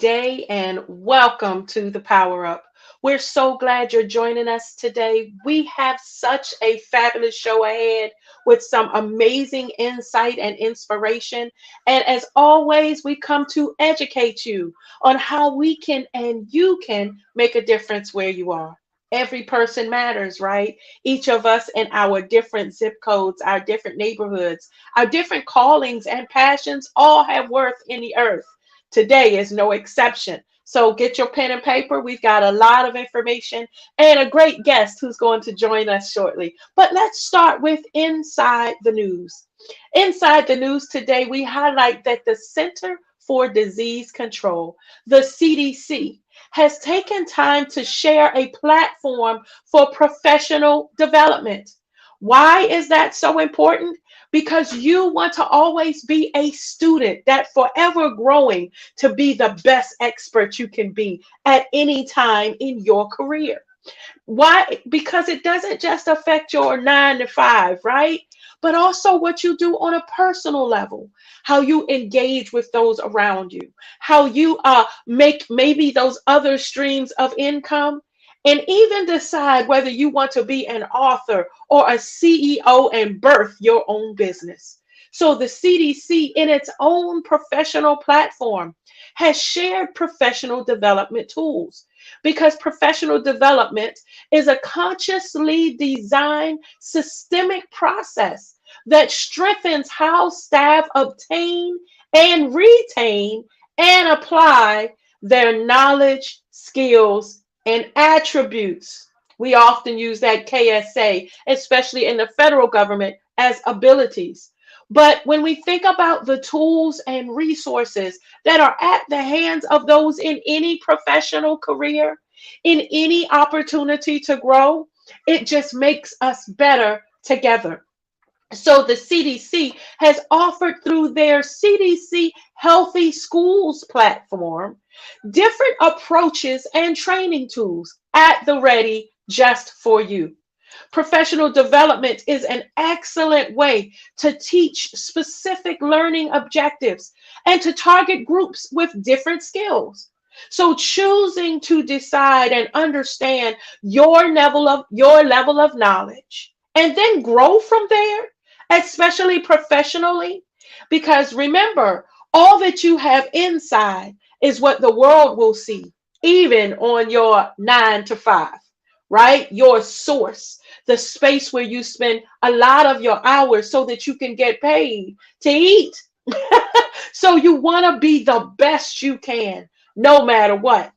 day and welcome to the Power Up. We're so glad you're joining us today. We have such a fabulous show ahead with some amazing insight and inspiration. And as always, we come to educate you on how we can and you can make a difference where you are. Every person matters, right? Each of us in our different zip codes, our different neighborhoods, our different callings and passions all have worth in the earth. Today is no exception. So get your pen and paper. We've got a lot of information and a great guest who's going to join us shortly. But let's start with Inside the News. Inside the news today, we highlight that the Center for Disease Control, the CDC, has taken time to share a platform for professional development. Why is that so important? Because you want to always be a student that forever growing to be the best expert you can be at any time in your career. Why? Because it doesn't just affect your 9 to 5, right? But also what you do on a personal level, how you engage with those around you, how you make maybe those other streams of income, and even decide whether you want to be an author or a CEO and birth your own business. So the CDC, in its own professional platform, has shared professional development tools because professional development is a consciously designed systemic process that strengthens how staff obtain and retain and apply their knowledge, skills, and attributes. We often use that KSA, especially in the federal government, as abilities. But when we think about the tools and resources that are at the hands of those in any professional career, in any opportunity to grow, it just makes us better together. So the CDC has offered through their CDC Healthy Schools platform different approaches and training tools at the ready just for you. Professional development is an excellent way to teach specific learning objectives and to target groups with different skills. So choosing to decide and understand your level of knowledge and then grow from there, especially professionally, because remember, all that you have inside is what the world will see, even on your 9 to 5, right? Your source, the space where you spend a lot of your hours so that you can get paid to eat. So you want to be the best you can, no matter what.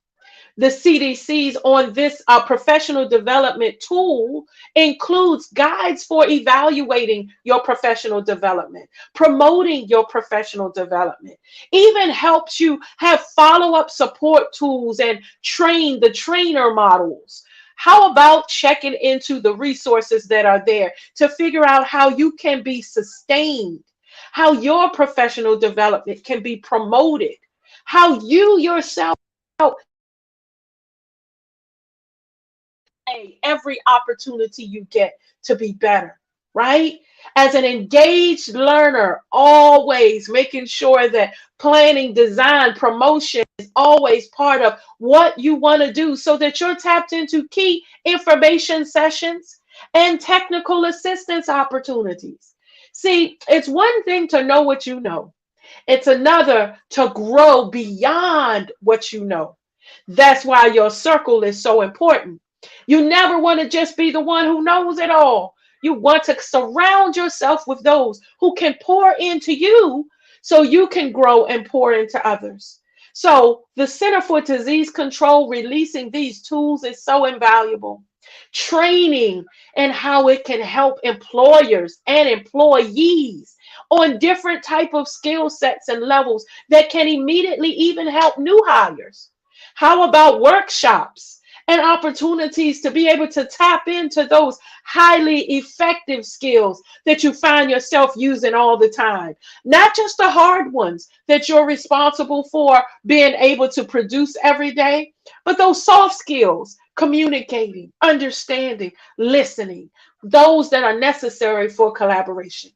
The CDC's on this professional development tool includes guides for evaluating your professional development, promoting your professional development, even helps you have follow-up support tools and train the trainer models. How about checking into the resources that are there to figure out how you can be sustained, how your professional development can be promoted, how you yourself every opportunity you get to be better, right? As an engaged learner, always making sure that planning, design, promotion is always part of what you want to do so that you're tapped into key information sessions and technical assistance opportunities. See, it's one thing to know what you know. It's another to grow beyond what you know. That's why your circle is so important. You never want to just be the one who knows it all. You want to surround yourself with those who can pour into you so you can grow and pour into others. So, the Center for Disease Control releasing these tools is so invaluable. Training and how it can help employers and employees on different type of skill sets and levels that can immediately even help new hires. How about workshops and opportunities to be able to tap into those highly effective skills that you find yourself using all the time? Not just the hard ones that you're responsible for being able to produce every day, but those soft skills, communicating, understanding, listening, those that are necessary for collaboration.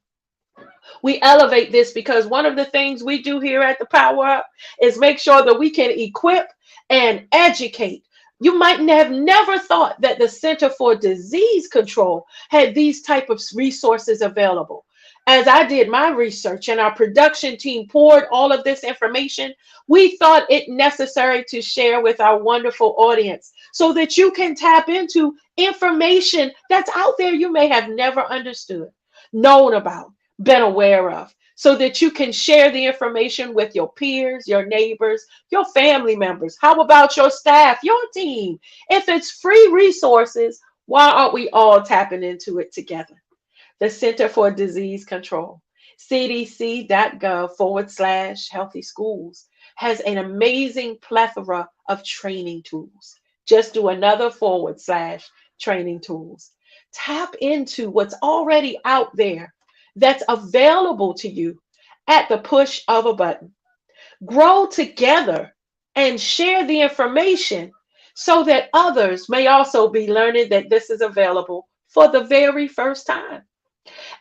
We elevate this because one of the things we do here at the Power Up is make sure that we can equip and educate. You might have never thought that the Center for Disease Control had these type of resources available. As I did my research and our production team poured all of this information, we thought it necessary to share with our wonderful audience so that you can tap into information that's out there you may have never understood, known about, been aware of, so that you can share the information with your peers, your neighbors, your family members. How about your staff, your team? If it's free resources, why aren't we all tapping into it together? The Center for Disease Control, cdc.gov/healthy schools, has an amazing plethora of training tools. Just do another /training tools. Tap into what's already out there that's available to you at the push of a button. Grow together and share the information so that others may also be learning that this is available for the very first time.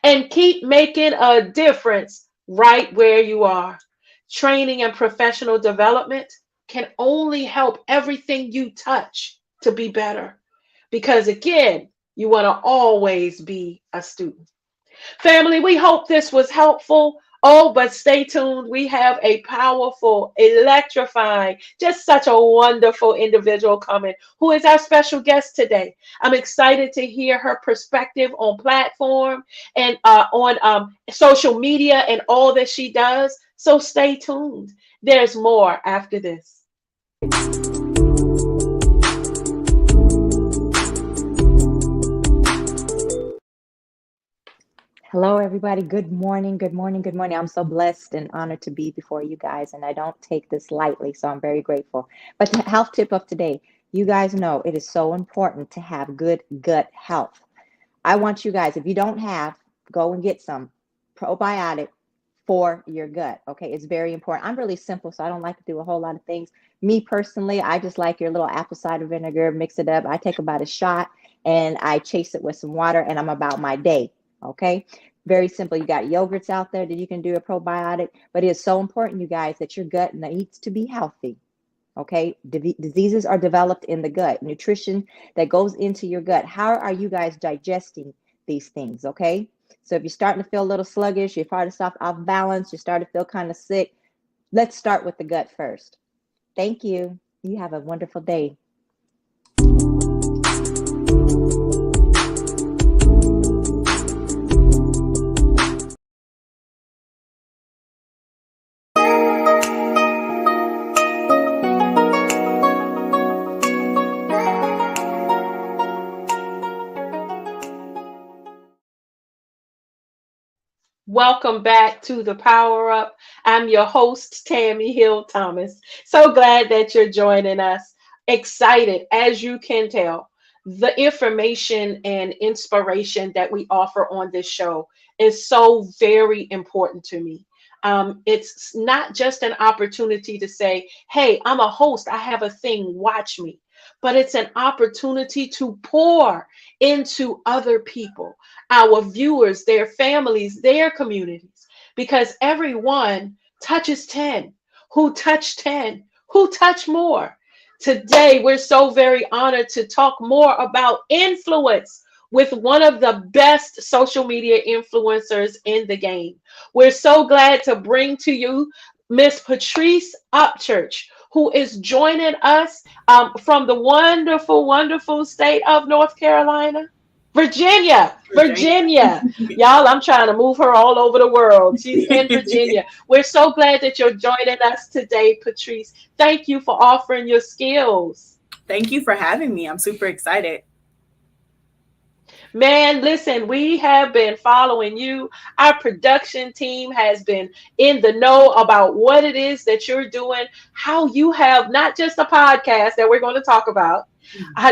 And keep making a difference right where you are. Training and professional development can only help everything you touch to be better. Because again, you want to always be a student. Family, we hope this was helpful. Oh, but stay tuned. We have a powerful, electrifying, just such a wonderful individual coming who is our special guest today. I'm excited to hear her perspective on platform and on social media and all that she does. So stay tuned. There's more after this. Hello, everybody. Good morning. Good morning. Good morning. I'm so blessed and honored to be before you guys, and I don't take this lightly, so I'm very grateful. But the health tip of today, you guys know it is so important to have good gut health. I want you guys, if you don't have, go and get some probiotic for your gut. Okay, it's very important. I'm really simple, so I don't like to do a whole lot of things. Me personally, I just like your little apple cider vinegar, mix it up. I take about a shot and I chase it with some water, and I'm about my day. Okay, very simple. You got yogurts out there that you can do a probiotic, but it's so important, you guys, that your gut needs to be healthy. Okay, diseases are developed in the gut. Nutrition that goes into your gut. How are you guys digesting these things? Okay, so if you're starting to feel a little sluggish, you're starting to off balance, you start to feel kind of sick, let's start with the gut first. Thank you. You have a wonderful day. Welcome back to the Power Up. I'm your host, Tami Hill Thomas. So glad that you're joining us. Excited, as you can tell. The information and inspiration that we offer on this show is so very important to me. It's not just an opportunity to say, hey, I'm a host, I have a thing, watch me. But it's an opportunity to pour into other people, our viewers, their families, their communities, because everyone touches 10. Who touch 10? Who touch more? Today, we're so very honored to talk more about influence with one of the best social media influencers in the game. We're so glad to bring to you Miss Patrice Upchurch, who is joining us from the wonderful, wonderful state of North Carolina. Virginia. Y'all, I'm trying to move her all over the world. She's in Virginia. We're so glad that you're joining us today, Patrice. Thank you for offering your skills. Thank you for having me. I'm super excited. Man, listen, we have been following you. Our production team has been in the know about what it is that you're doing, how you have not just a podcast that we're going to talk about,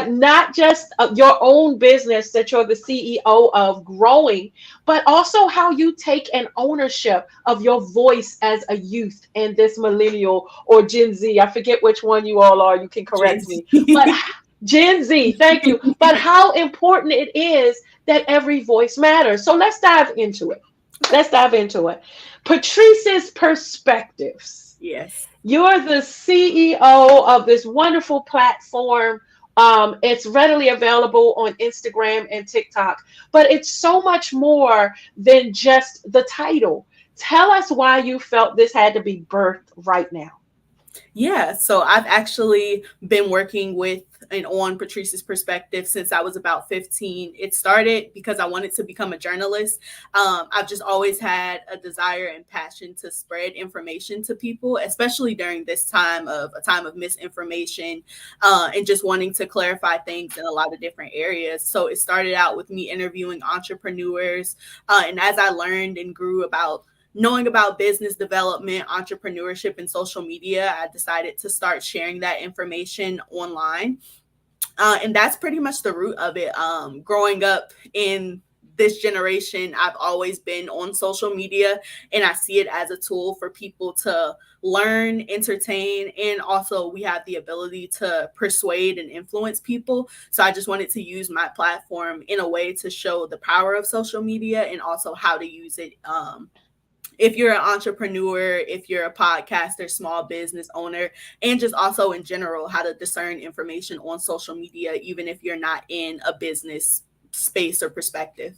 not just your own business that you're the CEO of growing, but also how you take an ownership of your voice as a youth and this millennial or Gen Z. I forget which one you all are. You can correct me. But Gen Z, thank you. But how important it is that every voice matters. So let's dive into it. Okay. Let's dive into it. Patrice's perspectives. Yes. You're the CEO of this wonderful platform. It's readily available on Instagram and TikTok, but it's so much more than just the title. Tell us why you felt this had to be birthed right now. Yeah, so I've actually been working with and on Patrice's perspective since I was about 15. It started because I wanted to become a journalist. I've just always had a desire and passion to spread information to people, especially during this time of a time of misinformation, and just wanting to clarify things in a lot of different areas. So it started out with me interviewing entrepreneurs, and as I learned and grew about knowing about business development, entrepreneurship, and social media, I decided to start sharing that information online. And that's pretty much the root of it. Growing up in this generation, I've always been on social media, and I see it as a tool for people to learn, entertain, and also we have the ability to persuade and influence people. So I just wanted to use my platform in a way to show the power of social media and also how to use it, if you're an entrepreneur, if you're a podcaster, small business owner, and just also in general, how to discern information on social media, even if you're not in a business space or perspective.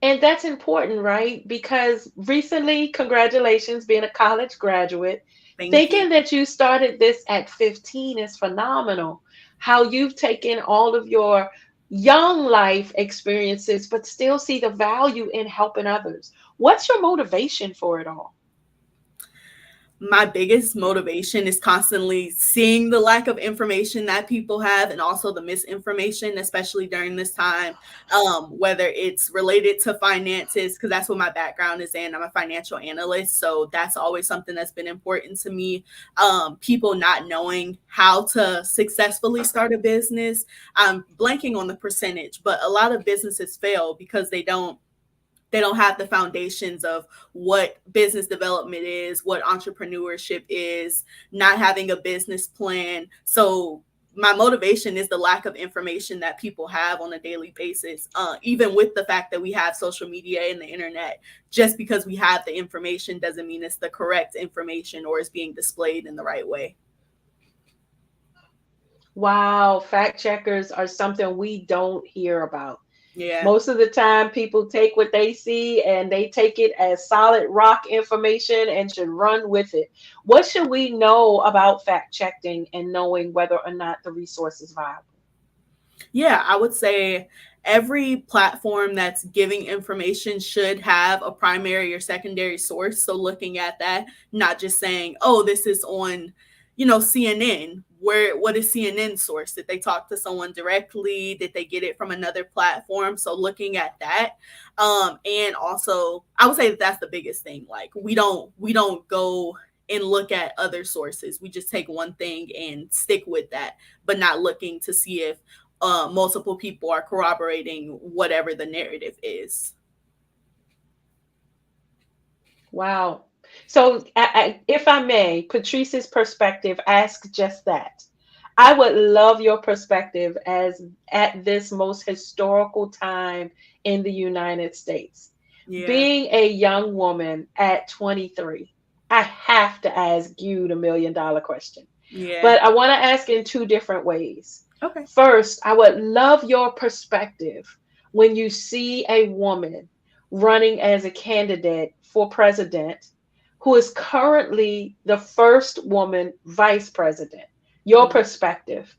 And that's important, right? Because recently, congratulations, being a college graduate. Thank you. Thinking that you started this at 15 is phenomenal. How you've taken all of your young life experiences, but still see the value in helping others. What's your motivation for it all? My biggest motivation is constantly seeing the lack of information that people have and also the misinformation, especially during this time, whether it's related to finances, because that's what my background is in. I'm a financial analyst. So that's always something that's been important to me. People not knowing how to successfully start a business. I'm blanking on the percentage, but a lot of businesses fail because they don't have the foundations of what business development is, what entrepreneurship is, not having a business plan. So my motivation is the lack of information that people have on a daily basis, even with the fact that we have social media and the internet. Just because we have the information doesn't mean it's the correct information or is being displayed in the right way. Wow, fact checkers are something we don't hear about. Yeah. Most of the time, people take what they see and they take it as solid rock information and should run with it. What should we know about fact checking and knowing whether or not the resource is viable? Yeah, I would say every platform that's giving information should have a primary or secondary source. So looking at that, not just saying, "Oh, this is on, CNN." Where what is CNN source? Did they talk to someone directly? Did they get it from another platform? So looking at that, and also I would say that that's the biggest thing. Like we don't go and look at other sources. We just take one thing and stick with that, but not looking to see if multiple people are corroborating whatever the narrative is. Wow. So, if I may, Patrice's perspective asks just that. I would love your perspective as at this most historical time in the United States. Yeah. Being a young woman at 23, I have to ask you the $1 million question. Yeah. But I want to ask in two different ways. Okay. First, I would love your perspective when you see a woman running as a candidate for president who is currently the first woman vice president. Your Mm. perspective.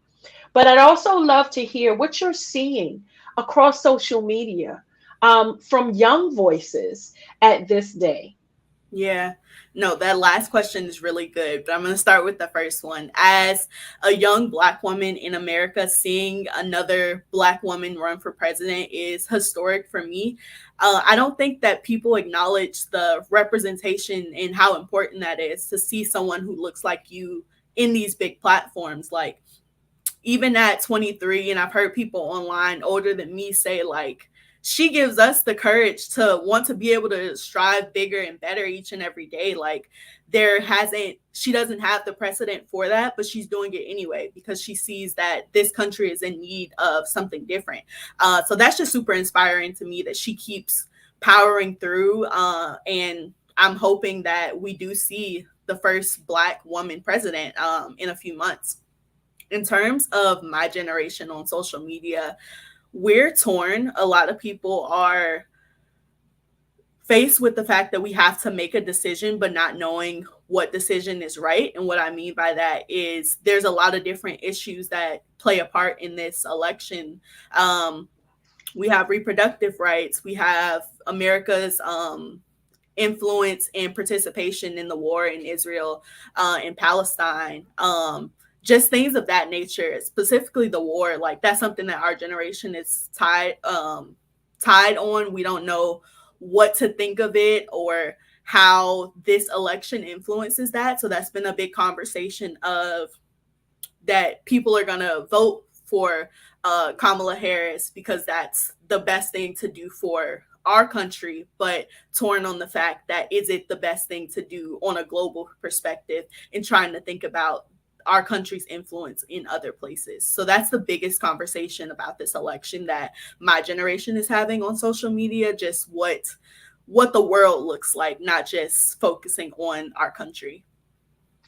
But I'd also love to hear what you're seeing across social media from young voices at this day. Yeah. No, that last question is really good, but I'm going to start with the first one. As a young Black woman in America, seeing another Black woman run for president is historic for me. I don't think that people acknowledge the representation and how important that is to see someone who looks like you in these big platforms. Like, even at 23, and I've heard people online older than me say, like, she gives us the courage to want to be able to strive bigger and better each and every day. Like, she doesn't have the precedent for that, but she's doing it anyway because she sees that this country is in need of something different. So that's just super inspiring to me that she keeps powering through. And I'm hoping that we do see the first Black woman president in a few months. In terms of my generation on social media, we're torn. A lot of people are faced with the fact that we have to make a decision, but not knowing what decision is right. And what I mean by that is there's a lot of different issues that play a part in this election. Um, we have reproductive rights, we have America's influence and participation in the war in Israel and Palestine. Just things of that nature, specifically the war. Like that's something that our generation is tied on. We don't know what to think of it or how this election influences that. So that's been a big conversation of that people are going to vote for Kamala Harris because that's the best thing to do for our country, but torn on the fact that is it the best thing to do on a global perspective and trying to think about our country's influence in other places. So that's the biggest conversation about this election that my generation is having on social media, just what the world looks like, not just focusing on our country.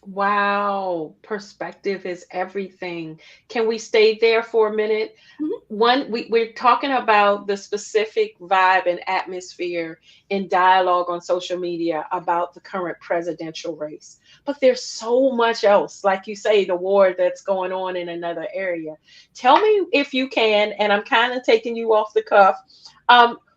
Wow, perspective is everything. Can we stay there for a minute? Mhm. We're talking about the specific vibe and atmosphere in dialogue on social media about the current presidential race. But there's so much else, like you say, the war that's going on in another area. Tell me if you can, and I'm kind of taking you off the cuff.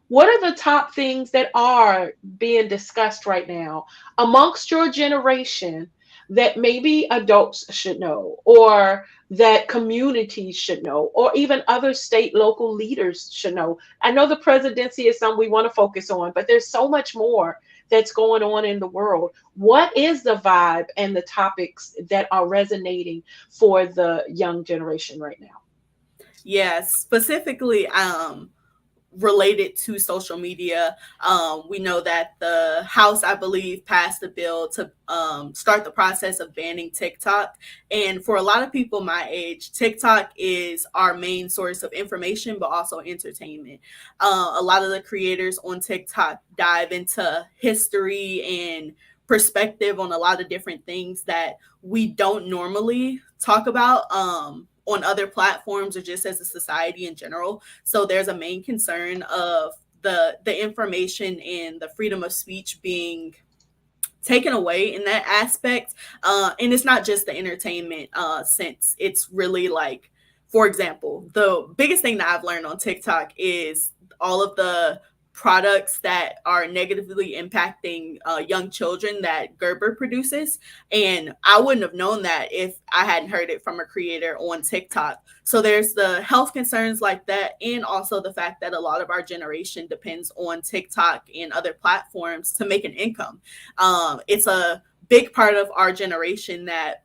What are the top things that are being discussed right now amongst your generation that maybe adults should know, or that communities should know, or even other state, local leaders should know? I know the presidency is something we want to focus on, but there's so much more that's going on in the world. What is the vibe and the topics that are resonating for the young generation right now? Yeah, specifically, related to social media. We know that the House, I believe, passed a bill to start the process of banning TikTok. And for a lot of people my age, TikTok is our main source of information, but also entertainment. A lot of the creators on TikTok dive into history and perspective on a lot of different things that we don't normally talk about on other platforms or just as a society in general. So there's a main concern of the information and the freedom of speech being taken away in that aspect. And it's not just the entertainment sense. It's really like, for example, the biggest thing that I've learned on TikTok is all of the products that are negatively impacting young children that Gerber produces. And I wouldn't have known that if I hadn't heard it from a creator on TikTok. So there's the health concerns like that, and also the fact that a lot of our generation depends on TikTok and other platforms to make an income. It's a big part of our generation that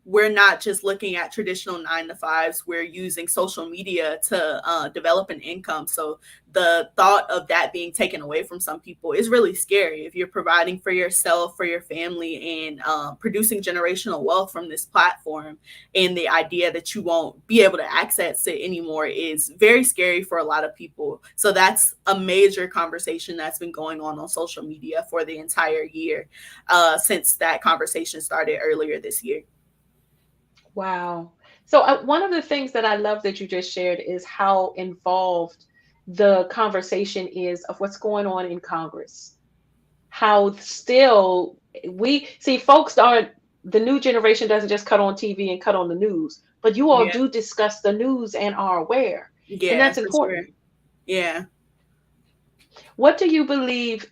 we're not just looking at traditional 9 to 5s. We're using social media to develop an income. So the thought of that being taken away from some people is really scary. If you're providing for yourself, for your family, and producing generational wealth from this platform, and the idea that you won't be able to access it anymore is very scary for a lot of people. So that's a major conversation that's been going on social media for the entire year since that conversation started earlier this year. Wow. So, one of the things that I love that you just shared is how involved the conversation is of what's going on in Congress. How still we see folks aren't, the new generation doesn't just cut on TV and cut on the news, but you all Yeah, do discuss the news and are aware. And yeah, that's for sure. important. Yeah. What do you believe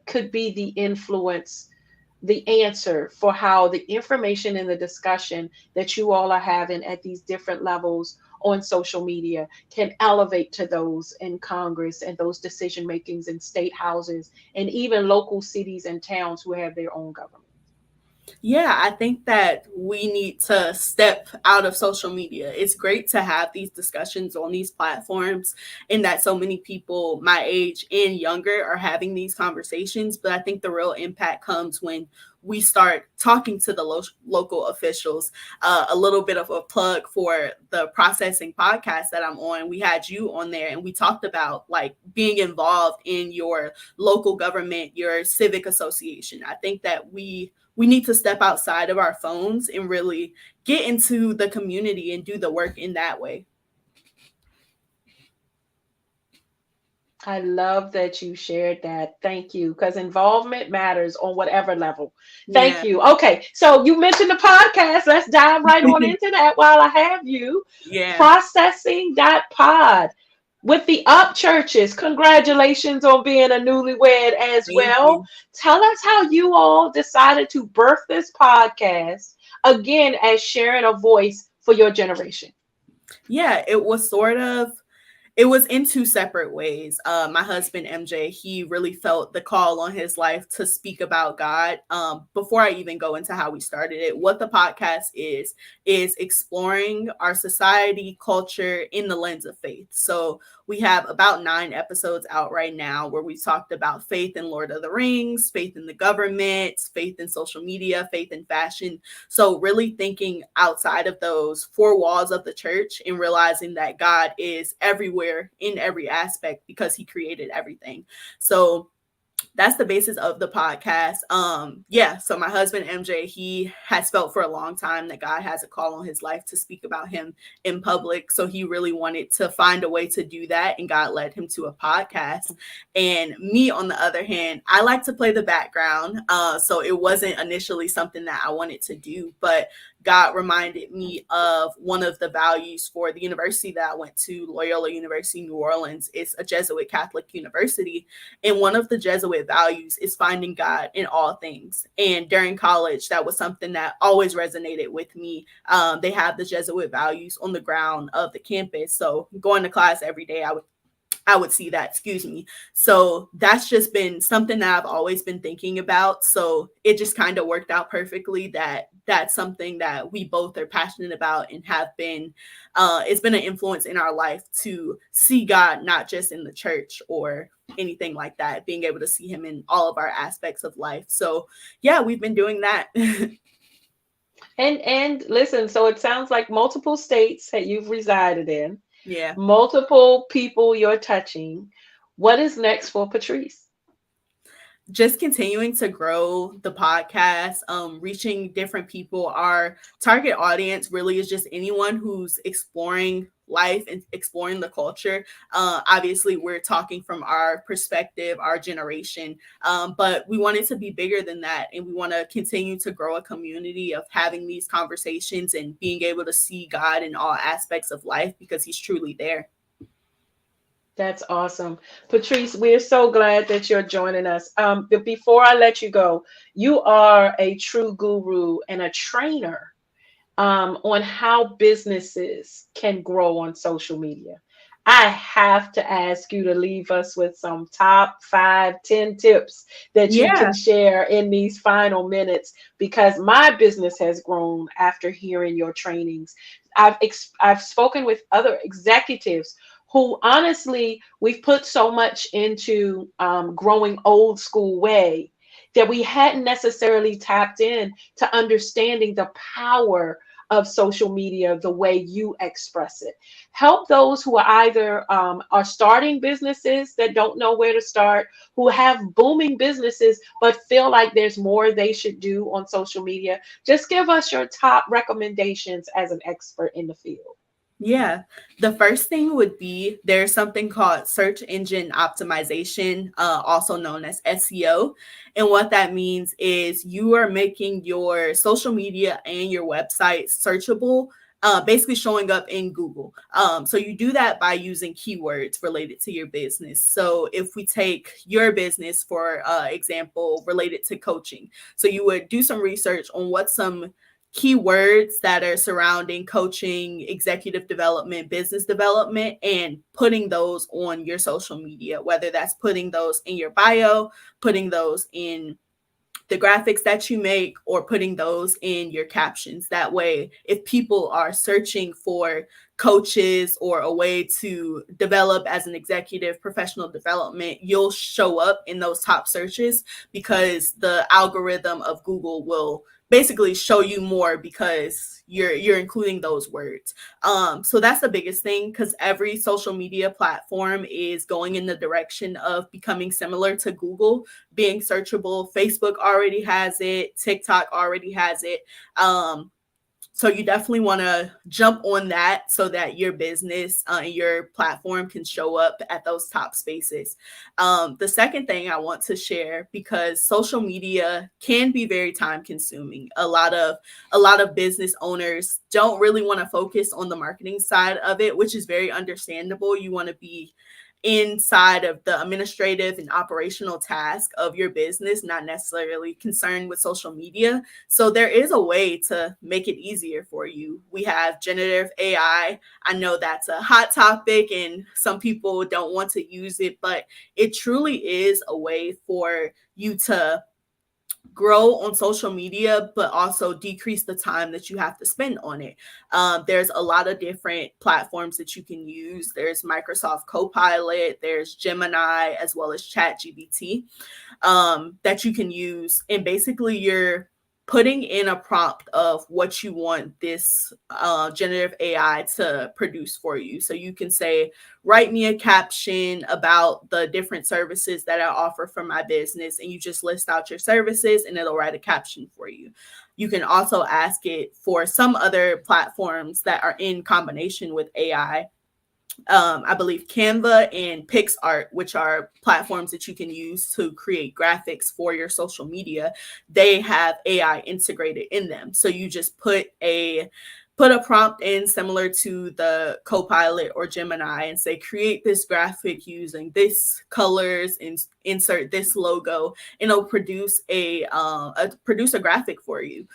could be the influence, the answer for how the information and the discussion that you all are having at these different levels on social media can elevate to those in Congress and those decision makings in state houses and even local cities and towns who have their own government? Yeah, I think that we need to step out of social media. It's great to have these discussions on these platforms and that so many people my age and younger are having these conversations. But I think the real impact comes when we start talking to the local officials. A little bit of a plug for the processing podcast that I'm on. We had you on there, and we talked about like being involved in your local government, your civic association. I think that we need to step outside of our phones and really get into the community and do the work in that way. I love that you shared that. Thank you. Because involvement matters on whatever level. Thank Yeah. you. Okay. So you mentioned the podcast. Let's dive right on into that while I have you. Yeah. Processing.pod with the Up Churches. Congratulations on being a newlywed as Thank well. you. Tell us how you all decided to birth this podcast again as sharing a voice for your generation. Yeah, it was in two separate ways. My husband MJ, he really felt the call on his life to speak about God. Before I even go into how we started it, what the podcast is exploring our society, culture in the lens of faith. So we have about 9 episodes out right now where we talked about faith in Lord of the Rings, faith in the government, faith in social media, faith in fashion. So really thinking outside of those four walls of the church and realizing that God is everywhere in every aspect because he created everything. So that's the basis of the podcast. Yeah, so my husband MJ, he has felt for a long time that God has a call on his life to speak about him in public. So he really wanted to find a way to do that, and God led him to a podcast. And me, on the other hand, I like to play the background. So it wasn't initially something that I wanted to do, but God reminded me of one of the values for the university that I went to, Loyola University, New Orleans. It's a Jesuit Catholic university. And one of the Jesuit values is finding God in all things. And during college, that was something that always resonated with me. They have the Jesuit values on the ground of the campus. So going to class every day, I would see that, excuse me. So that's just been something that I've always been thinking about. So it just kind of worked out perfectly that that's something that we both are passionate about and have been, it's been an influence in our life to see God, not just in the church or anything like that, being able to see him in all of our aspects of life. So yeah, we've been doing that. And listen, so it sounds like multiple states that you've resided in, Yeah. multiple people you're touching. What is next for Patrice? Just continuing to grow the podcast, reaching different people. Our target audience really is just anyone who's exploring life and exploring the culture. Obviously, we're talking from our perspective, our generation, but we want it to be bigger than that. And we want to continue to grow a community of having these conversations and being able to see God in all aspects of life because he's truly there. That's awesome. Patrice, we're so glad that you're joining us. But before I let you go, you are a true guru and a trainer on how businesses can grow on social media. I have to ask you to leave us with some top 5, 10 tips that you can Yeah. share in these final minutes because my business has grown after hearing your trainings. I've spoken with other executives who honestly we've put so much into growing old school way that we hadn't necessarily tapped in to understanding the power of social media the way you express it. Help those who are either are starting businesses that don't know where to start, who have booming businesses but feel like there's more they should do on social media. Just give us your top recommendations as an expert in the field. Yeah, the first thing would be there's something called search engine optimization, also known as SEO. And what that means is you are making your social media and your website searchable, basically showing up in Google. So you do that by using keywords related to your business. So if we take your business, for example, related to coaching, so you would do some research on what some keywords that are surrounding coaching, executive development, business development, and putting those on your social media, whether that's putting those in your bio, putting those in the graphics that you make, or putting those in your captions. That way, if people are searching for coaches or a way to develop as an executive, professional development, you'll show up in those top searches because the algorithm of Google will basically show you more because you're including those words. So that's the biggest thing, because every social media platform is going in the direction of becoming similar to Google, being searchable. Facebook already has it, TikTok already has it. So you definitely want to jump on that so that your business and your platform can show up at those top spaces. The second thing I want to share, because social media can be very time consuming. A lot of business owners don't really want to focus on the marketing side of it, which is very understandable. You want to be inside of the administrative and operational task of your business, not necessarily concerned with social media. So there is a way to make it easier for you. We have generative AI. I know that's a hot topic and some people don't want to use it, but it truly is a way for you to grow on social media, but also decrease the time that you have to spend on it. There's a lot of different platforms that you can use. There's Microsoft Copilot, there's Gemini, as well as ChatGPT, that you can use. And basically, you're putting in a prompt of what you want this generative AI to produce for you. So you can say, write me a caption about the different services that I offer for my business. And you just list out your services and it'll write a caption for you. You can also ask it for some other platforms that are in combination with AI. I believe Canva and PixArt, which are platforms that you can use to create graphics for your social media, they have AI integrated in them. So you just put a prompt in similar to the Copilot or Gemini and say, create this graphic using this colors and insert this logo, and it'll produce a graphic for you.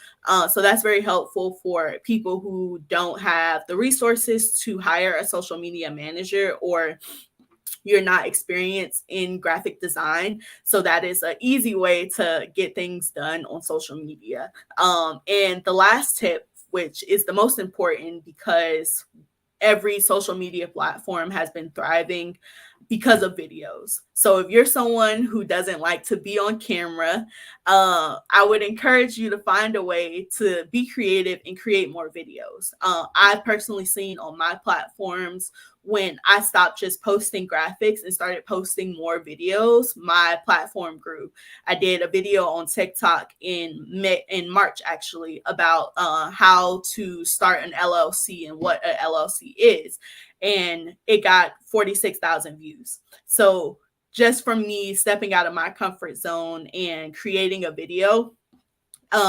So that's very helpful for people who don't have the resources to hire a social media manager, or you're not experienced in graphic design. So that is an easy way to get things done on social media. And the last tip, which is the most important, because every social media platform has been thriving because of videos. So if you're someone who doesn't like to be on camera, I would encourage you to find a way to be creative and create more videos. I've personally seen on my platforms, when I stopped just posting graphics and started posting more videos, my platform grew. I did a video on TikTok in March, actually, about how to start an LLC and what an LLC is. And it got 46,000 views. So just from me stepping out of my comfort zone and creating a video,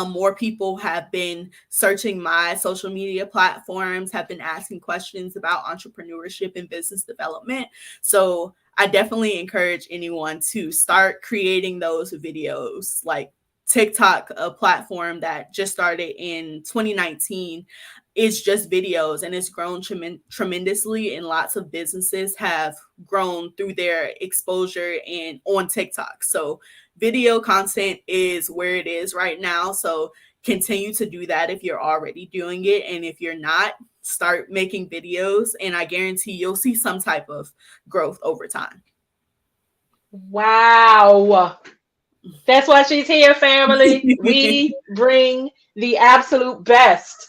more people have been searching my social media platforms, have been asking questions about entrepreneurship and business development. So I definitely encourage anyone to start creating those videos. Like TikTok, a platform that just started in 2019, is just videos, and it's grown tremendously, and lots of businesses have grown through their exposure and on TikTok. So video content is where it is right now. So continue to do that if you're already doing it. And if you're not, start making videos, and I guarantee you'll see some type of growth over time. Wow. That's why she's here, family. We bring the absolute best.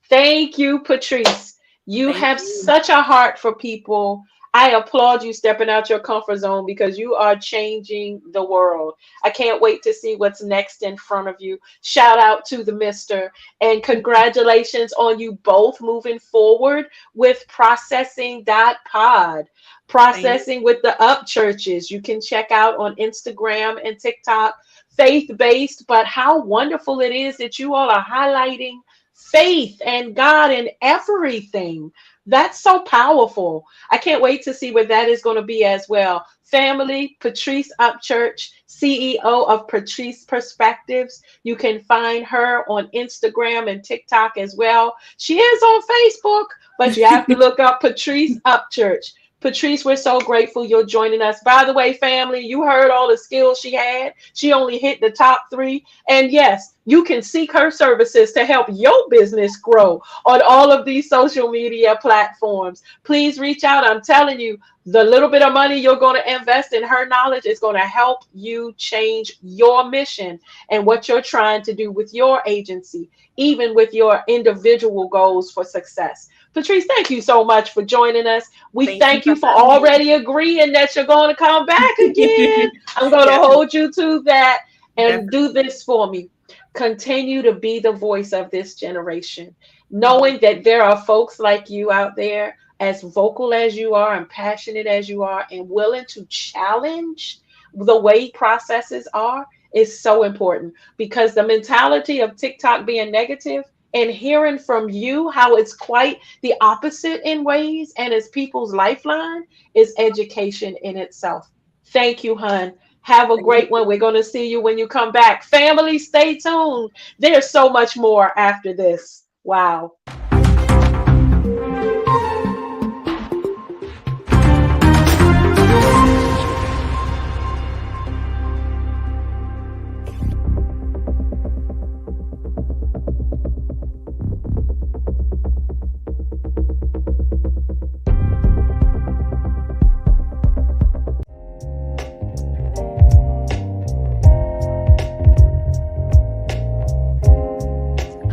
Thank you, Patrice. You Thank have you. such a heart for people. I applaud you stepping out your comfort zone because you are changing the world. I can't wait to see what's next in front of you. Shout out to the mister, and congratulations on you both moving forward with processing.pod. Thank Processing with the Up Churches. You can check out on Instagram and TikTok, faith based, but how wonderful it is that you all are highlighting faith and God in everything. That's so powerful. I can't wait to see what that is going to be as well. Family, Patrice Upchurch, CEO of Patrice Perspectives. You can find her on Instagram and TikTok as well. She is on Facebook, but you have to you. look up Patrice Upchurch. Patrice, we're so grateful you're joining us. By the way, family, you heard all the skills she had. She only hit the top three. And yes, you can seek her services to help your business grow on all of these social media platforms. Please reach out. I'm telling you, the little bit of money you're going to invest in her knowledge is going to help you change your mission and what you're trying to do with your agency, even with your individual goals for success. Patrice, thank you so much for joining us. We Thank you thank for you for having me. already agreeing that you're going to come back again. I'm going to Yeah, hold you to that and definitely. do this for me. Continue to be the voice of this generation, knowing that there are folks like you out there, as vocal as you are and passionate as you are, and willing to challenge the way processes are is so important, because the mentality of TikTok being negative and hearing from you how it's quite the opposite in ways and as people's lifeline is education in itself. Thank you, hun. Have a Thank great one. We're you. going to see you when you come back. Family, stay tuned. There's so much more after this. Wow.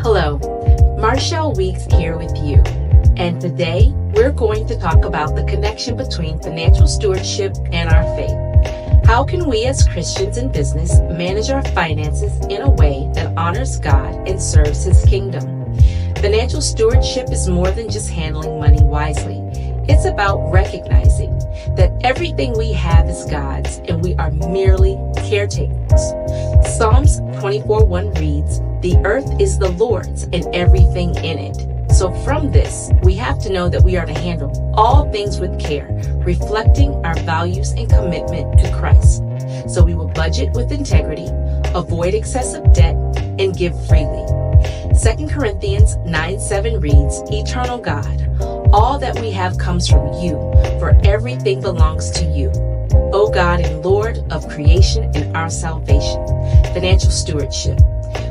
Hello, Marshall Weeks here with you. And today we're going to talk about the connection between financial stewardship and our faith. How can we as Christians in business manage our finances in a way that honors God and serves His kingdom? Financial stewardship is more than just handling money wisely. It's about recognizing that everything we have is God's and we are merely caretakers. Psalms 24:1 reads, "The earth is the Lord's and everything in it." So from this, we have to know that we are to handle all things with care, reflecting our values and commitment to Christ. So we will budget with integrity, avoid excessive debt, and give freely. 2 Corinthians 9:7 reads, "Eternal God, all that we have comes from you, for everything belongs to you. O God and Lord of creation and our salvation." Financial stewardship.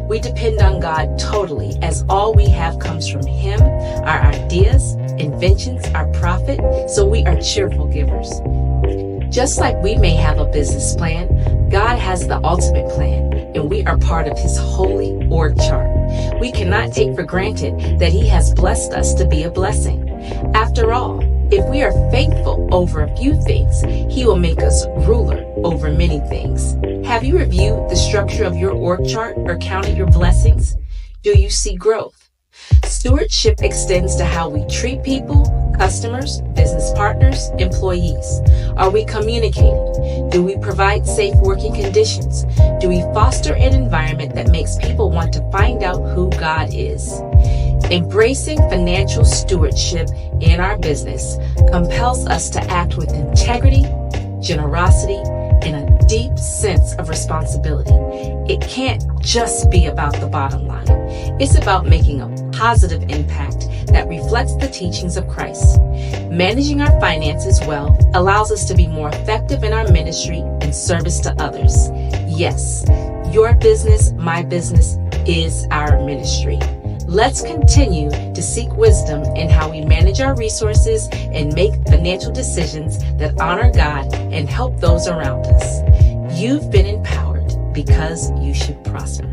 We depend on God totally, as all we have comes from Him, our ideas, inventions, our profit, so we are cheerful givers. Just like we may have a business plan, God has the ultimate plan, and we are part of His holy org chart. We cannot take for granted that He has blessed us to be a blessing. After all, if we are faithful over a few things, He will make us ruler over many things. Have you reviewed the structure of your org chart or counted your blessings? Do you see growth? Stewardship extends to how we treat people, customers, business partners, employees. Are we communicating? Do we provide safe working conditions? Do we foster an environment that makes people want to find out who God is? Embracing financial stewardship in our business compels us to act with integrity, generosity, and a deep sense of responsibility. It can't just be about the bottom line. It's about making a positive impact that reflects the teachings of Christ. Managing our finances well allows us to be more effective in our ministry and service to others. Yes, your business, my business, is our ministry. Let's continue to seek wisdom in how we manage our resources and make financial decisions that honor God and help those around us. You've been empowered because you should prosper.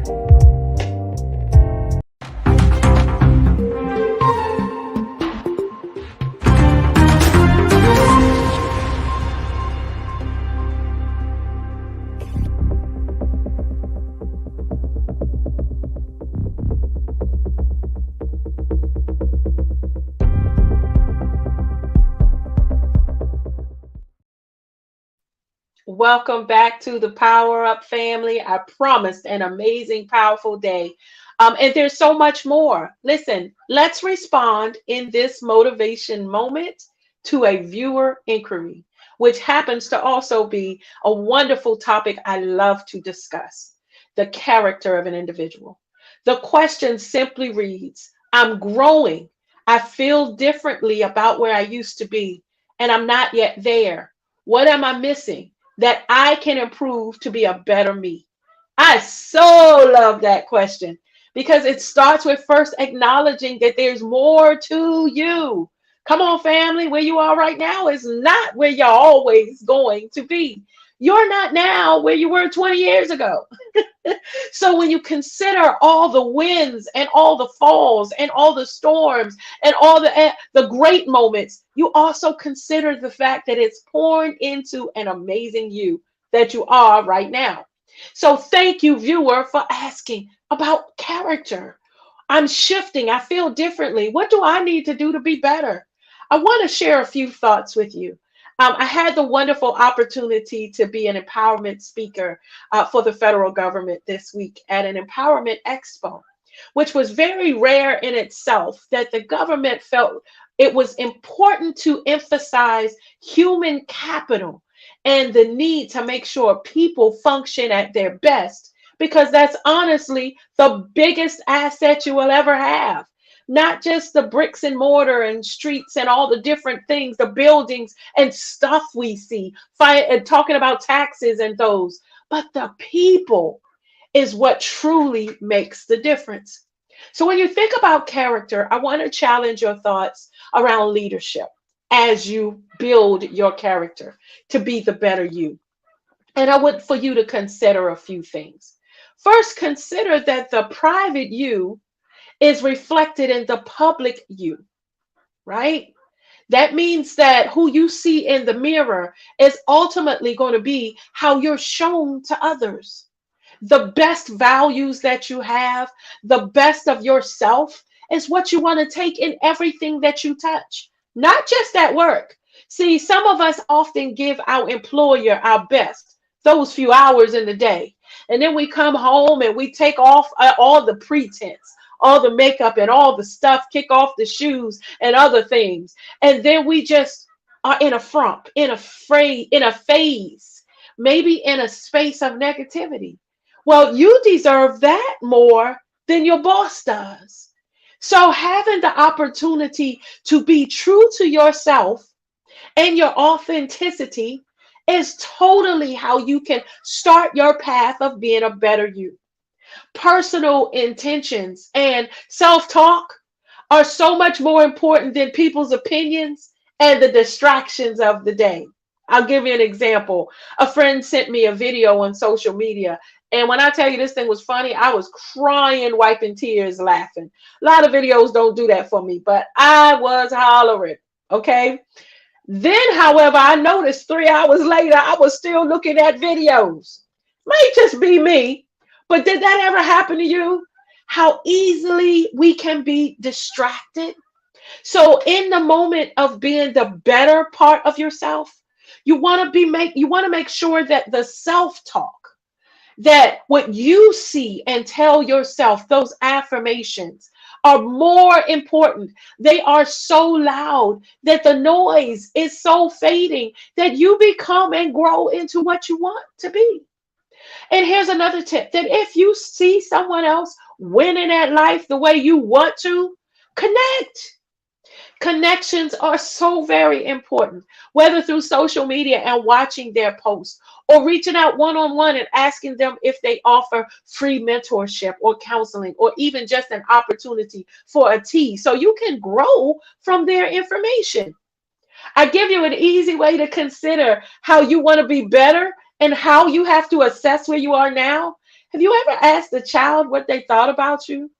Welcome back to the Power Up family. I promised an amazing, powerful day. And there's so much more. Listen, let's respond in this motivation moment to a viewer inquiry, which happens to also be a wonderful topic I love to discuss: the character of an individual. The question simply reads, I'm growing. I feel differently about where I used to be. and I'm not yet there? What am I missing that I can improve to be a better me? I so love that question because it starts with first acknowledging that there's more to you. Come on, family, where you are right now is not where you're always going to be. You're not now where you were 20 years ago. So when you consider all the wins and all the falls and all the storms and all the great moments, you also consider the fact that it's poured into an amazing you that you are right now. So thank you, viewer, for asking about character. I'm shifting. I feel differently. What do I need to do to be better? I want to share a few thoughts with you. I had the wonderful opportunity to be an empowerment speaker for the federal government this week at an empowerment expo, which was very rare in itself that the government felt it was important to emphasize human capital and the need to make sure people function at their best, because that's honestly the biggest asset you will ever have. Not just the bricks and mortar and streets and all the different things, the buildings and stuff we see, talking about taxes and those, but the people is what truly makes the difference. So when you think about character, I want to challenge your thoughts around leadership as you build your character to be the better you. And I want for you to consider a few things. First, consider that the private you is reflected in the public you, right? That means that who you see in the mirror is ultimately going to be how you're shown to others. The best values that you have, the best of yourself is what you want to take in everything that you touch, not just at work. See, some of us often give our employer our best, those few hours in the day. And then we come home and we take off all the pretense, all the makeup and all the stuff, kick off the shoes and other things. And then we just are in a frump, in a phase, maybe in a space of negativity. Well, you deserve that more than your boss does. So having the opportunity to be true to yourself and your authenticity is totally how you can start your path of being a better you. Personal intentions and self talk are so much more important than people's opinions and the distractions of the day. I'll give you an example. A friend sent me a video on social media. And when I tell you this thing was funny, I was crying, wiping tears, laughing. A lot of videos don't do that for me, but I was hollering. Okay. Then, however, I noticed 3 hours later, I was still looking at videos. Might just be me, but did that ever happen to you? How easily we can be distracted. So, in the moment of being the better part of yourself, you want to make sure that the self-talk, that what you see and tell yourself, those affirmations are more important. They are so loud that the noise is so fading that you become and grow into what you want to be. And here's another tip, that if you see someone else winning at life the way you want to, connect. Connections are so very important, whether through social media and watching their posts or reaching out one on one and asking them if they offer free mentorship or counseling or even just an opportunity for a tea so you can grow from their information. I give you an easy way to consider how you want to be better and how you have to assess where you are now. Have you ever asked a child what they thought about you?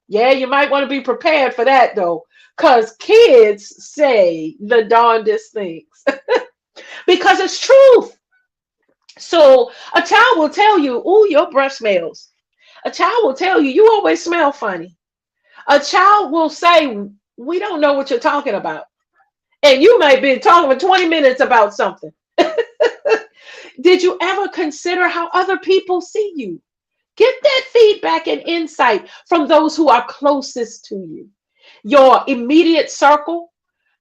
Yeah, you might want to be prepared for that though, because kids say the darndest things because it's truth. So a child will tell you, "Oh, your breath smells." A child will tell you, "You always smell funny." A child will say, "We don't know what you're talking about." And you might be talking for 20 minutes about something. Did you ever consider how other people see you? Get that feedback and insight from those who are closest to you. Your immediate circle.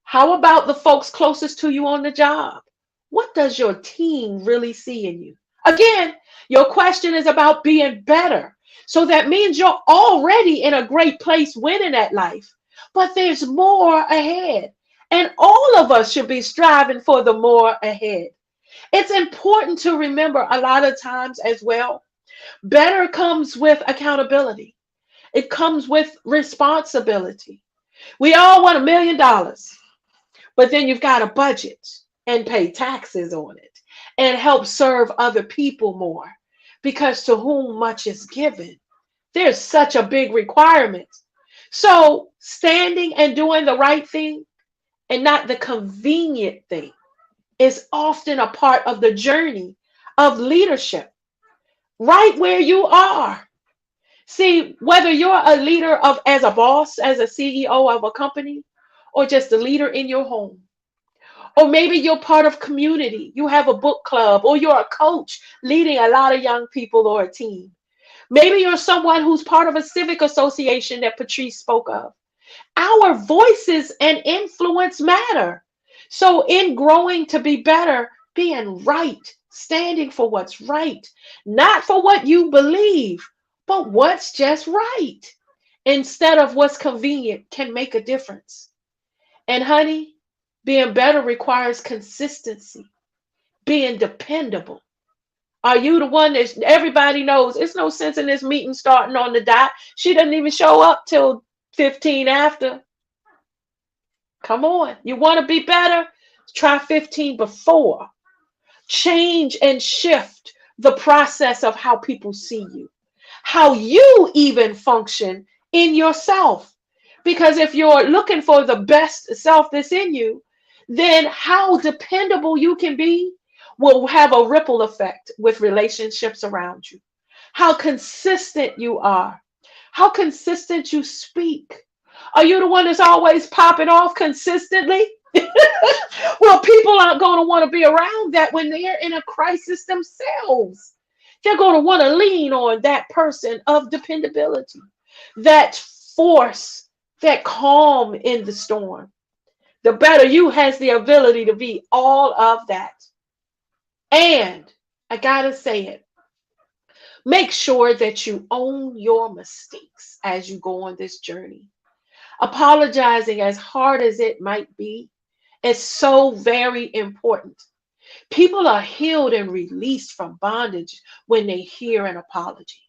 How about the folks closest to you on the job? What does your team really see in you? Again, your question is about being better. So that means you're already in a great place winning at life, but there's more ahead. And all of us should be striving for the more ahead. It's important to remember a lot of times as well. Better comes with accountability. It comes with responsibility. We all want $1 million, but then you've got to budget and pay taxes on it and help serve other people more. Because to whom much is given, there's such a big requirement. So standing and doing the right thing and not the convenient thing is often a part of the journey of leadership, right where you are. See, whether you're a leader of as a boss, as a CEO of a company, or just a leader in your home, or maybe you're part of community, you have a book club, or you're a coach leading a lot of young people or a team. Maybe you're someone who's part of a civic association that Patrice spoke of. Our voices and influence matter. So, in growing to be better, being right, standing for what's right, not for what you believe, but what's just right, instead of what's convenient, can make a difference. And, honey, being better requires consistency, being dependable. Are you the one that everybody knows? It's no sense in this meeting starting on the dot. She doesn't even show up till 15 after. Come on. You want to be better? Try 15 before. Change and shift the process of how people see you, how you even function in yourself. Because if you're looking for the best self that's in you, then how dependable you can be will have a ripple effect with relationships around you. How consistent you are, how consistent you speak. Are you the one that's always popping off consistently? Well, people aren't going to want to be around that when they're in a crisis themselves. They're going to want to lean on that person of dependability, that force, that calm in the storm. The better you has the ability to be all of that. And I got to say it, make sure that you own your mistakes as you go on this journey. Apologizing, as hard as it might be, is so very important. People are healed and released from bondage when they hear an apology.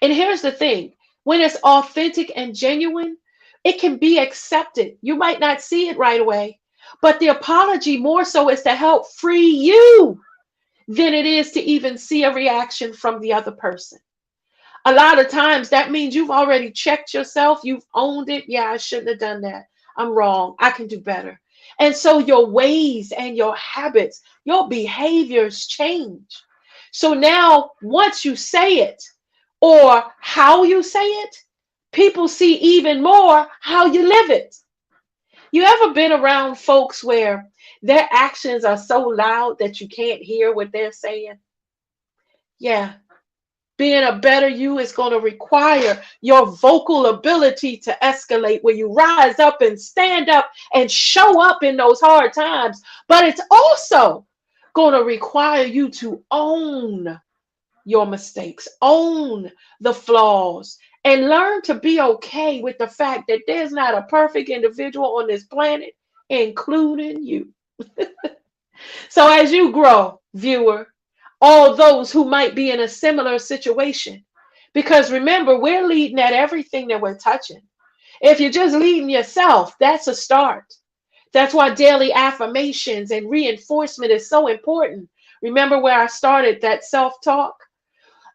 And here's the thing, when it's authentic and genuine, it can be accepted. You might not see it right away, but the apology more so is to help free you than it is to even see a reaction from the other person. A lot of times that means you've already checked yourself, you've owned it. Yeah, I shouldn't have done that. I'm wrong. I can do better. And so your ways and your habits, your behaviors change. So now, once you say it or how you say it, people see even more how you live it. You ever been around folks where their actions are so loud that you can't hear what they're saying? Yeah. Being a better you is going to require your vocal ability to escalate, where you rise up and stand up and show up in those hard times. But it's also going to require you to own your mistakes, own the flaws, and learn to be okay with the fact that there's not a perfect individual on this planet, including you. So as you grow, viewer, all those who might be in a similar situation, because remember, we're leading at everything that we're touching. If you're just leading yourself, that's a start. That's why daily affirmations and reinforcement is so important. Remember where I started, that self-talk?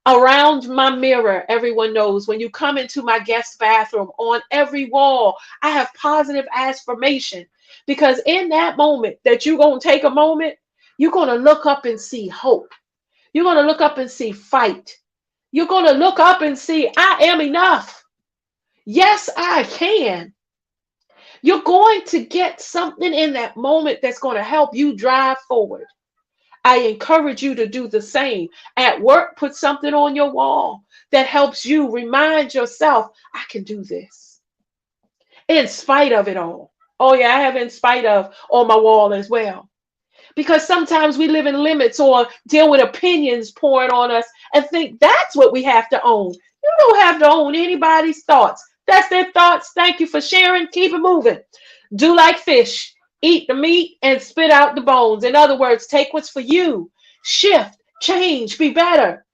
Around my mirror, everyone knows, when you come into my guest bathroom, on every wall, I have positive affirmation. Because in that moment that you're going to take a moment, you're going to look up and see hope. You're going to look up and see fight. You're going to look up and see, I am enough. Yes, I can. You're going to get something in that moment that's going to help you drive forward. I encourage you to do the same. At work, put something on your wall that helps you remind yourself, I can do this. In spite of it all. Oh, yeah, I have in spite of on my wall as well. Because sometimes we live in limits or deal with opinions pouring on us and think that's what we have to own. You don't have to own anybody's thoughts. That's their thoughts. Thank you for sharing. Keep it moving. Do like fish. Eat the meat and spit out the bones. In other words, take what's for you. Shift, change, be better.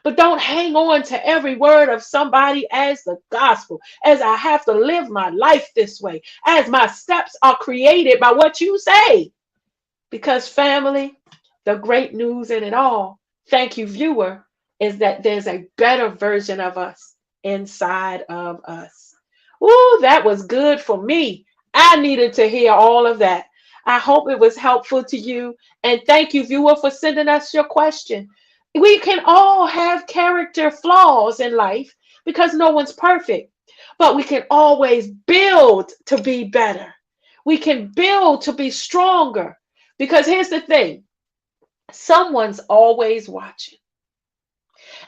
But don't hang on to every word of somebody as the gospel, as I have to live my life this way, as my steps are created by what you say. Because, family, the great news in it all, thank you, viewer, is that there's a better version of us inside of us. Ooh, that was good for me. I needed to hear all of that. I hope it was helpful to you. And thank you, viewer, for sending us your question. We can all have character flaws in life because no one's perfect, but we can always build to be better. We can build to be stronger. Because here's the thing, someone's always watching.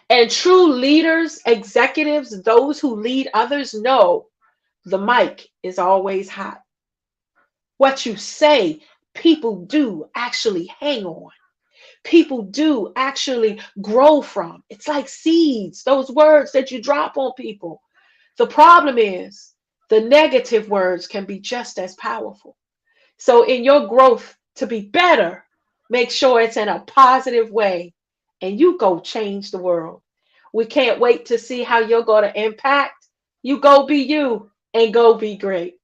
And true leaders, executives, those who lead others know the mic is always hot. What you say, people do actually hang on. People do actually grow from. It's like seeds, those words that you drop on people. The problem is the negative words can be just as powerful. So in your growth to be better, make sure it's in a positive way and you go change the world. We can't wait to see how you're going to impact. You go be you and go be great.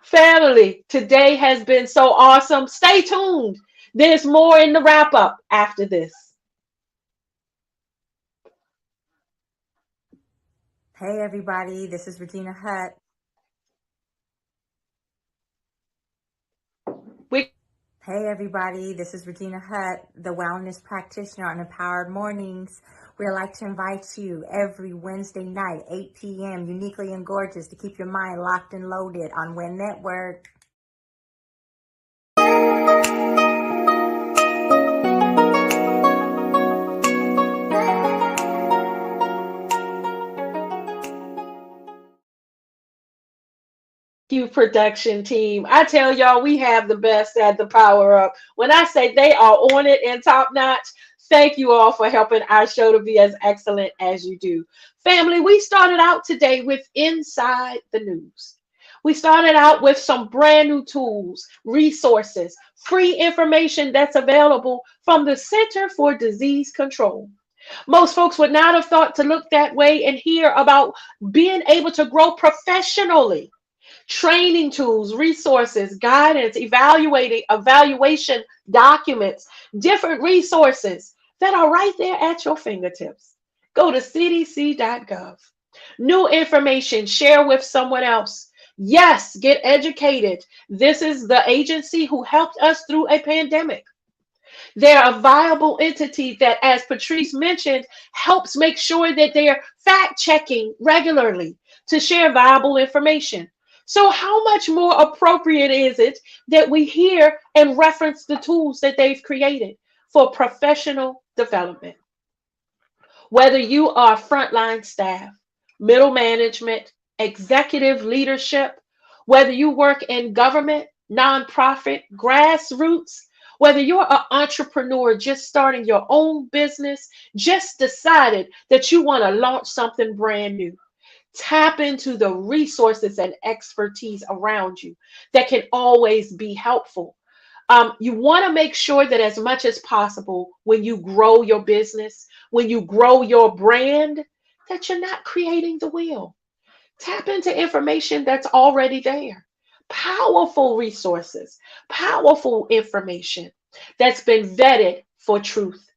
Family, today has been so awesome. Stay tuned. There's more in the wrap up after this. Hey everybody, this is Regina Hutt. We Hey everybody, this is Regina Hutt, the wellness practitioner on Empowered Mornings. We'd like to invite you every Wednesday night, 8 p.m., uniquely and gorgeous, to keep your mind locked and loaded on WIN Network. you, production team. I tell y'all, we have the best at the Power Up. When I say they are on it and top notch, thank you all for helping our show to be as excellent as you do. Family, we started out today with Inside the News. We started out with some brand new tools, resources, free information that's available from the Center for Disease Control. Most folks would not have thought to look that way and hear about being able to grow professionally, training tools, resources, guidance, evaluation documents, different resources that are right there at your fingertips. Go to cdc.gov. New information, share with someone else. Yes, get educated. This is the agency who helped us through a pandemic. They're a viable entity that, as Patrice mentioned, helps make sure that they're fact checking regularly to share viable information. So, how much more appropriate is it that we hear and reference the tools that they've created for professional development? Whether you are frontline staff, middle management, executive leadership, whether you work in government, nonprofit, grassroots, whether you're an entrepreneur just starting your own business, just decided that you want to launch something brand new, tap into the resources and expertise around you that can always be helpful. You want to make sure that as much as possible, when you grow your business, when you grow your brand, that you're not creating the wheel. Tap into information that's already there. Powerful resources, powerful information that's been vetted for truth.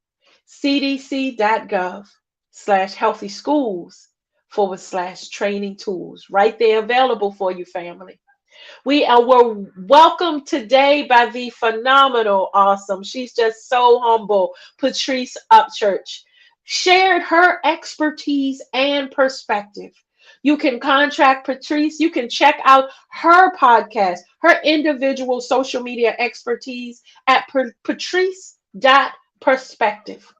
cdc.gov/healthy schools/training tools. Right there available for you, family. Were welcomed today by the phenomenal, awesome, she's just so humble, Patrice Upchurch. Shared her expertise and perspective. You can contact Patrice. You can check out her podcast, her individual social media expertise at patrice.perspective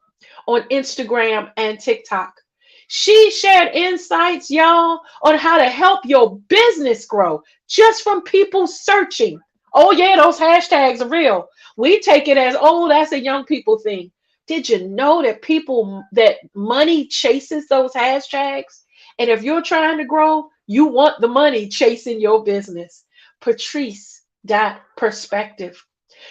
on Instagram and TikTok. She shared insights, y'all, on how to help your business grow just from people searching. Oh, yeah, those hashtags are real. We take it as, oh, that's a young people thing. Did you know that money chases those hashtags? And if you're trying to grow, you want the money chasing your business. Patrice Perspective.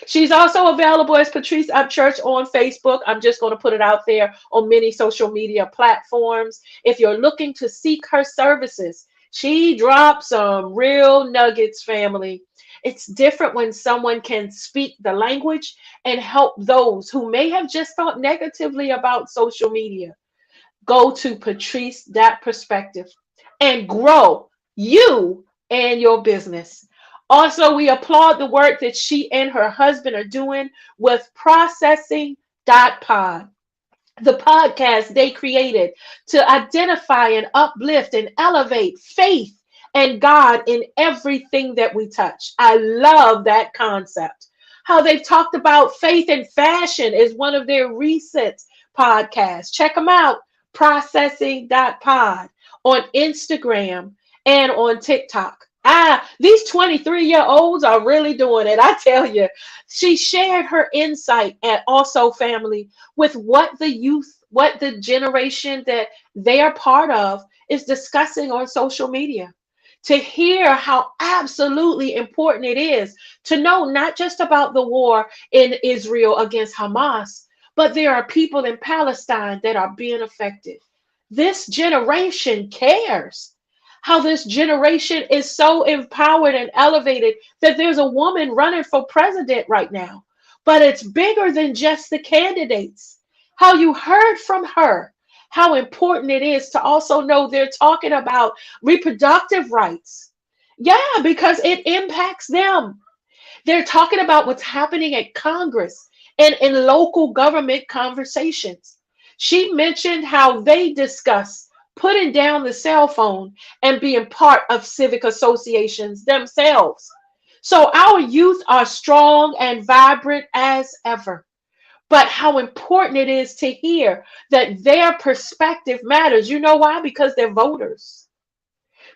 She's also available as Patrice Upchurch on Facebook. I'm just going to put it out there on many social media platforms. If you're looking to seek her services, she drops some real nuggets, family. It's different when someone can speak the language and help those who may have just thought negatively about social media. Go to Patrice Perspective and grow you and your business. Also, we applaud the work that she and her husband are doing with Processing.pod, the podcast they created to identify and uplift and elevate faith and God in everything that we touch. I love that concept. How they've talked about faith and fashion is one of their recent podcasts. Check them out, Processing.pod on Instagram and on TikTok. These 23-year-olds are really doing it. I tell you, she shared her insight and also family with what the generation that they are part of is discussing on social media. To hear how absolutely important it is to know not just about the war in Israel against Hamas, but there are people in Palestine that are being affected. This generation cares. How this generation is so empowered and elevated that there's a woman running for president right now. But it's bigger than just the candidates. How you heard from her, how important it is to also know they're talking about reproductive rights. Yeah, because it impacts them. They're talking about what's happening at Congress and in local government conversations. She mentioned how they discuss putting down the cell phone and being part of civic associations themselves. So our youth are strong and vibrant as ever. But how important it is to hear that their perspective matters. You know why? Because they're voters.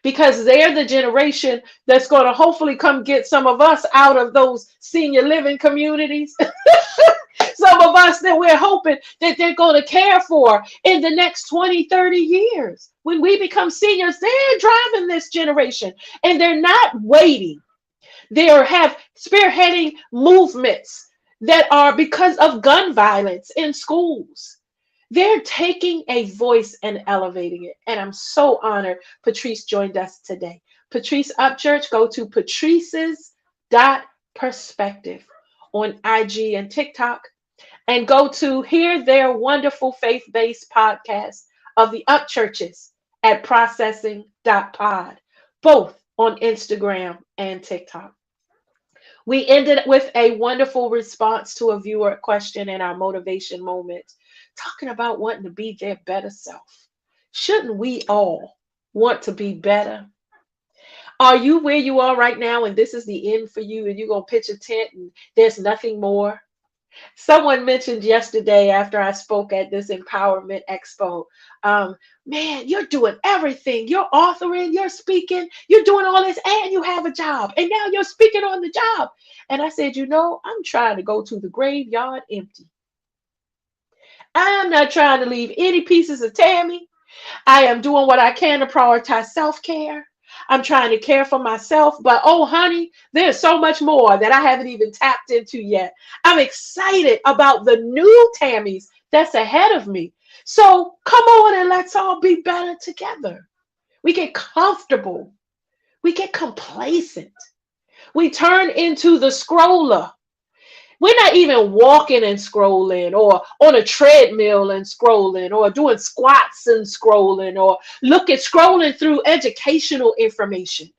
Because they're the generation that's going to hopefully come get some of us out of those senior living communities. Some of us that we're hoping that they're going to care for in the next 20, 30 years. When we become seniors, they're driving this generation and they're not waiting. They have spearheading movements that are because of gun violence in schools. They're taking a voice and elevating it. And I'm so honored Patrice joined us today. Patrice Upchurch, go to Patrice's.perspective on IG and TikTok, and go to hear their wonderful faith-based podcast of the Upchurches at Processing.pod, both on Instagram and TikTok. We ended with a wonderful response to a viewer question in our motivation moment, talking about wanting to be their better self. Shouldn't we all want to be better? Are you where you are right now and this is the end for you and you're going to pitch a tent and there's nothing more? Someone mentioned yesterday after I spoke at this empowerment expo, man, you're doing everything. You're authoring, you're speaking, you're doing all this, and you have a job. And now you're speaking on the job. And I said, I'm trying to go to the graveyard empty. I'm not trying to leave any pieces of Tami. I am doing what I can to prioritize self-care. I'm trying to care for myself, but oh, honey, there's so much more that I haven't even tapped into yet. I'm excited about the new Tammys that's ahead of me. So come on and let's all be better together. We get comfortable. We get complacent. We turn into the scroller. We're not even walking and scrolling or on a treadmill and scrolling or doing squats and scrolling or scrolling through educational information.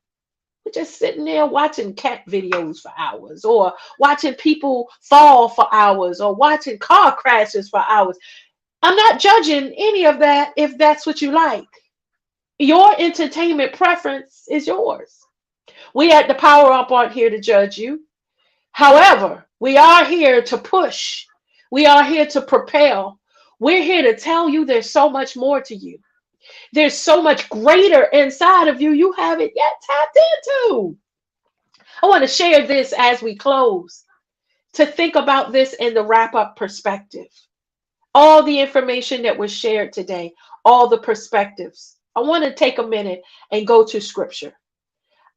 We're just sitting there watching cat videos for hours or watching people fall for hours or watching car crashes for hours. I'm not judging any of that if that's what you like. Your entertainment preference is yours. We at the Power Up aren't here to judge you. However, we are here to push. We are here to propel. We're here to tell you there's so much more to you. There's so much greater inside of you you haven't yet tapped into. I want to share this as we close, to think about this in the wrap-up perspective. All the information that was shared today, all the perspectives. I want to take a minute and go to scripture.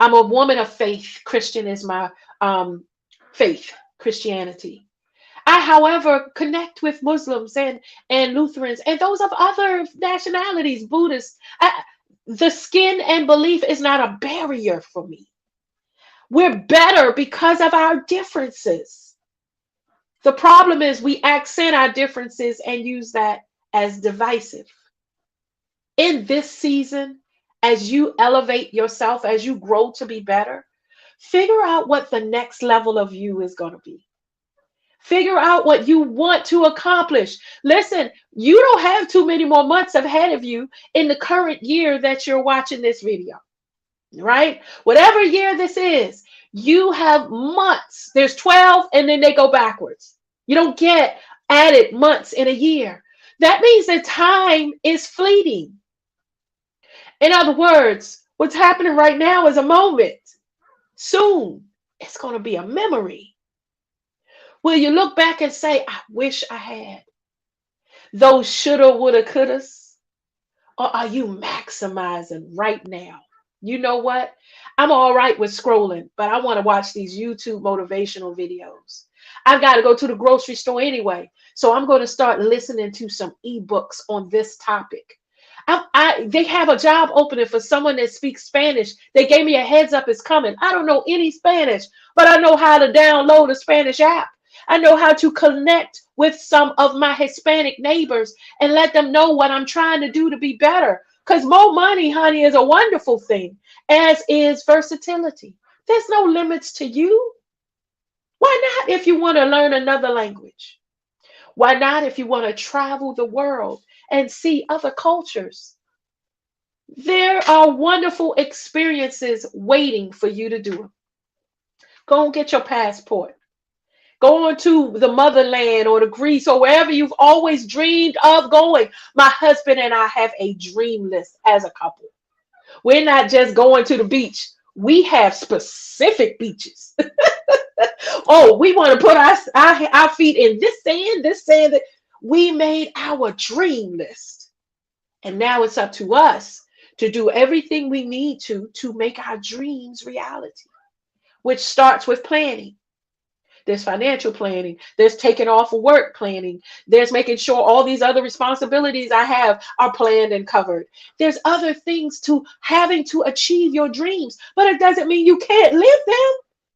I'm a woman of faith. Christian is my faith, Christianity. I, however, connect with Muslims and Lutherans and those of other nationalities, Buddhists. The skin and belief is not a barrier for me. We're better because of our differences. The problem is we accent our differences and use that as divisive. In this season, as you elevate yourself, as you grow to be better, figure out what the next level of you is going to be. Figure out what you want to accomplish. Listen, you don't have too many more months ahead of you in the current year that you're watching this video, right? Whatever year this is, you have months. There's 12 and then they go backwards. You don't get added months in a year. That means that time is fleeting. In other words, what's happening right now is a moment. Soon, it's going to be a memory. Will you look back and say, I wish I had those shoulda, woulda, couldas? Or are you maximizing right now? You know what? I'm all right with scrolling, but I want to watch these YouTube motivational videos. I've got to go to the grocery store anyway. So I'm going to start listening to some ebooks on this topic. They have a job opening for someone that speaks Spanish. They gave me a heads up it's coming. I don't know any Spanish, but I know how to download a Spanish app. I know how to connect with some of my Hispanic neighbors and let them know what I'm trying to do to be better. Because more money, honey, is a wonderful thing, as is versatility. There's no limits to you. Why not if you want to learn another language? Why not if you want to travel the world and see other cultures? There are wonderful experiences waiting for you to do. Go and get your passport. Go on to the motherland or to Greece or wherever you've always dreamed of going. My husband and I have a dream list as a couple. We're not just going to the beach. We have specific beaches. Oh, we want to put our feet in this sand. That we made our dream list. And now it's up to us to do everything we need to make our dreams reality, which starts with planning. There's financial planning. There's taking off of work planning. There's making sure all these other responsibilities I have are planned and covered. There's other things to having to achieve your dreams, but it doesn't mean you can't live them.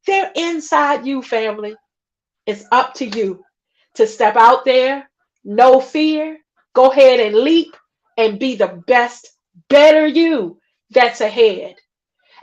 They're inside you, family. It's up to you to step out there, no fear, go ahead and leap and be the best, better you that's ahead.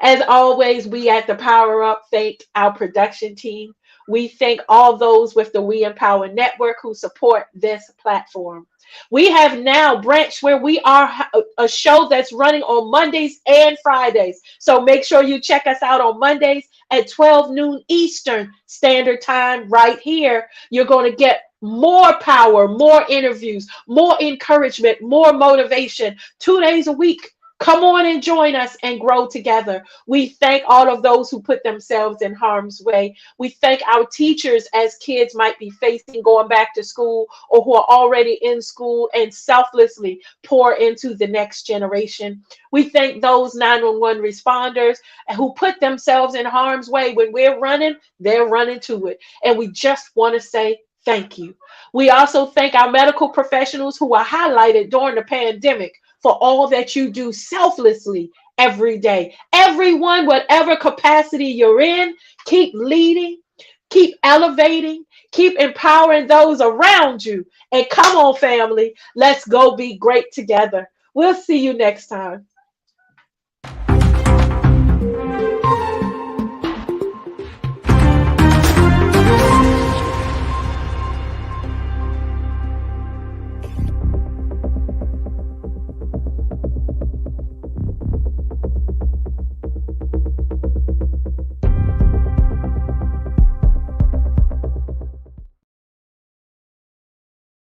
As always, we at the Power Up thank our production team. We thank all those with the We Empower Network who support this platform. We have now branched where we are a show that's running on Mondays and Fridays. So make sure you check us out on Mondays at 12 noon Eastern Standard Time right here. You're going to get more power, more interviews, more encouragement, more motivation 2 days a week. Come on and join us and grow together. We thank all of those who put themselves in harm's way. We thank our teachers as kids might be facing going back to school or who are already in school and selflessly pour into the next generation. We thank those 911 responders who put themselves in harm's way. When we're running, they're running to it. And we just want to say thank you. We also thank our medical professionals who were highlighted during the pandemic for all that you do selflessly every day. Everyone, whatever capacity you're in, keep leading, keep elevating, keep empowering those around you. And come on, family, let's go be great together. We'll see you next time.